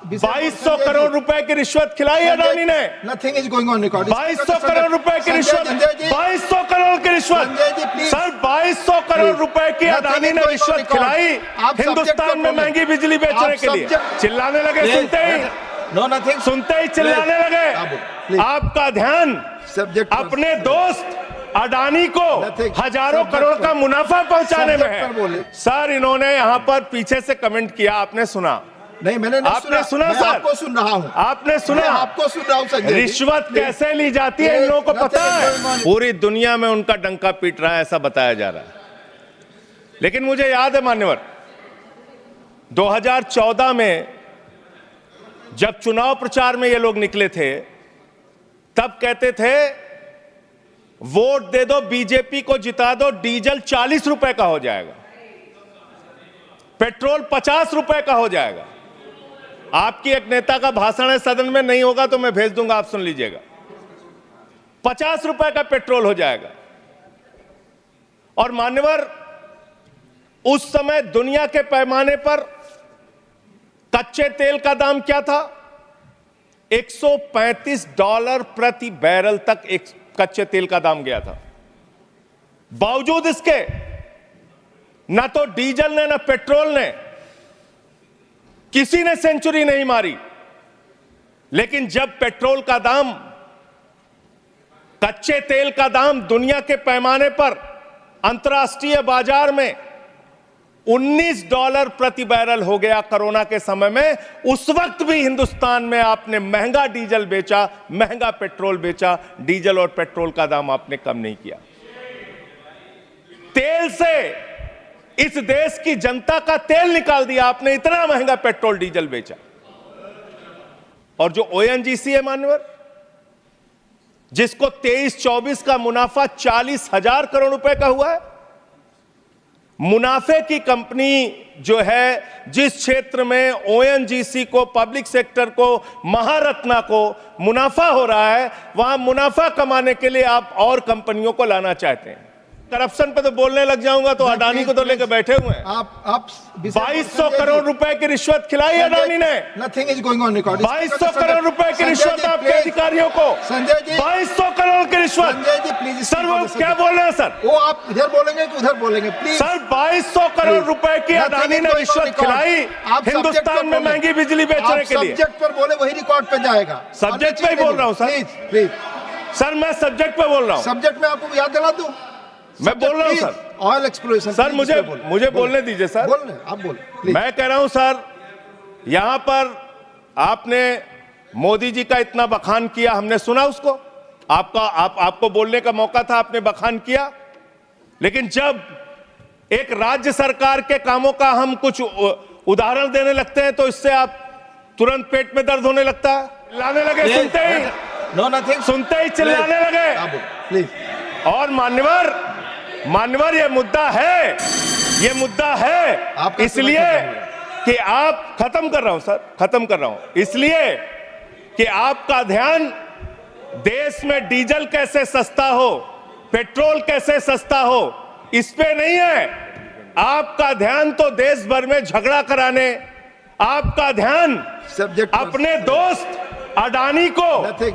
2200 करोड़ रुपए की रिश्वत खिलाई अडानी ने। Nothing is going on record. 2200 crore रुपए की रिश्वत, 2200 करोड़ की रिश्वत सर, 2200 करोड़ रुपए की अडानी ने रिश्वत खिलाई हिंदुस्तान में महंगी बिजली बेचने के लिए। चिल्लाने लगे सुनते ही चिल्लाने लगे। आपका ध्यान अपने दोस्त अडानी को हजारों करोड़ का मुनाफा पहुंचाने में है। सर इन्होंने यहां पर पीछे से कमेंट किया, आपने सुना? नहीं, मैंने नहीं आपने सुना सर? आपको सुन रहा हूं। आपने सुना? आपको सुन रहा हूं संजय। रिश्वत कैसे ली जाती है इन लोगों को पता है। पूरी दुनिया में उनका डंका पीट रहा है ऐसा बताया जा रहा है। लेकिन मुझे याद है मान्यवर, 2014 में जब चुनाव प्रचार में ये लोग निकले थे तब कहते थे वोट दे दो, बीजेपी को जिता दो, डीजल 40 रुपए का हो जाएगा, पेट्रोल 50 रुपए का हो जाएगा। आपकी एक नेता का भाषण है सदन में, नहीं होगा तो मैं भेज दूंगा, आप सुन लीजिएगा। 50 रुपए का पेट्रोल हो जाएगा। और मान्यवर उस समय दुनिया के पैमाने पर कच्चे तेल का दाम क्या था? $135 प्रति बैरल तक एक कच्चे तेल का दाम गया था। बावजूद इसके ना तो डीजल ने ना पेट्रोल ने, किसी ने सेंचुरी नहीं मारी। लेकिन जब पेट्रोल का दाम, कच्चे तेल का दाम दुनिया के पैमाने पर अंतर्राष्ट्रीय बाजार में $19 प्रति बैरल हो गया कोरोना के समय में, उस वक्त भी हिंदुस्तान में आपने महंगा डीजल बेचा, महंगा पेट्रोल बेचा, डीजल और पेट्रोल का दाम आपने कम नहीं किया। तेल से इस देश की जनता का तेल निकाल दिया आपने, इतना महंगा पेट्रोल डीजल बेचा। और जो ओएनजीसी है मान्यवर, जिसको 23-24 का मुनाफा 40,000 करोड़ रुपए का हुआ है, मुनाफे की कंपनी जो है, जिस क्षेत्र में ओएनजीसी को, पब्लिक सेक्टर को, महारत्ना को मुनाफा हो रहा है, वहां मुनाफा कमाने के लिए आप और कंपनियों को लाना चाहते हैं। करप्शन पे तो बोलने लग जाऊंगा तो अडानी को तो लेकर बैठे हुए हैं। आप 2200 करोड़ रुपए की रिश्वत खिलाई अडानी ने। Nothing is going on record. 2200 crore रुपए की रिश्वत आपके अधिकारियों को। संजय जी, 2200 करोड़ की रिश्वत। संजय जी प्लीज। सर वो क्या बोल रहे हैं सर? वो आप इधर बोलेंगे कि उधर बोलेंगे प्लीज। सर 2200 करोड़ रुपए की अडानी ने रिश्वत खिलाई हिंदुस्तान में महंगी बिजली बेचने के लिए। सब्जेक्ट पर बोले वही रिकॉर्ड पे जाएगा। सब्जेक्ट पे ही बोल रहा हूँ सर। प्लीज सर, मैं सब्जेक्ट पे बोल रहा हूँ। सब्जेक्ट में आपको याद दिला दूं? मैं बोल रहा हूं सर, ऑयल एक्सप्लोरेशन। सर मुझे बोलने दीजिए सर। बोलने आप बोले। मैं कह रहा हूं सर, यहां पर आपने मोदी जी का इतना बखान किया, हमने सुना उसको। आपको बोलने का मौका था, आपने बखान किया। लेकिन जब एक राज्य सरकार के कामों का हम कुछ उदाहरण देने लगते हैं तो इससे आप तुरंत पेट में दर्द होने लगता है। चिल्लाने लगे सुनते ही चिल्लाने लगे। प्लीज। और मान्यवर ये मुद्दा है, इसलिए कि आप, खत्म कर रहा हूं, इसलिए कि आपका ध्यान देश में डीजल कैसे सस्ता हो, पेट्रोल कैसे सस्ता हो, इस पे नहीं है। आपका ध्यान तो देश भर में झगड़ा कराने, आपका ध्यान अपने दोस्त अडानी को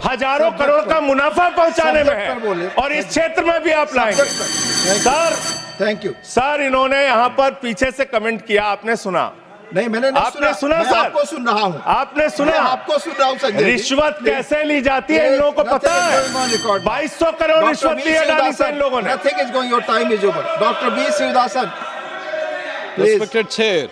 हजारों करोड़ का मुनाफा पहुंचाने में है। और इस क्षेत्र में भी आप लाएंगे। Sir thank you. सर इन्होंने यहां पर पीछे से कमेंट किया, आपने सुना? नहीं, मैंने नहीं आपने सुना मैं सर? आपको सुन रहा हूं। आपने सुना? आपको सुन रहा हूं संजय। रिश्वत कैसे ली जाती है इन लोगों को पता है। 2200 करोड़ रिश्वत ली अडानी से इन लोगों ने। Nothing is going, your time is over. Dr. V. Srivasan, Respected Chair,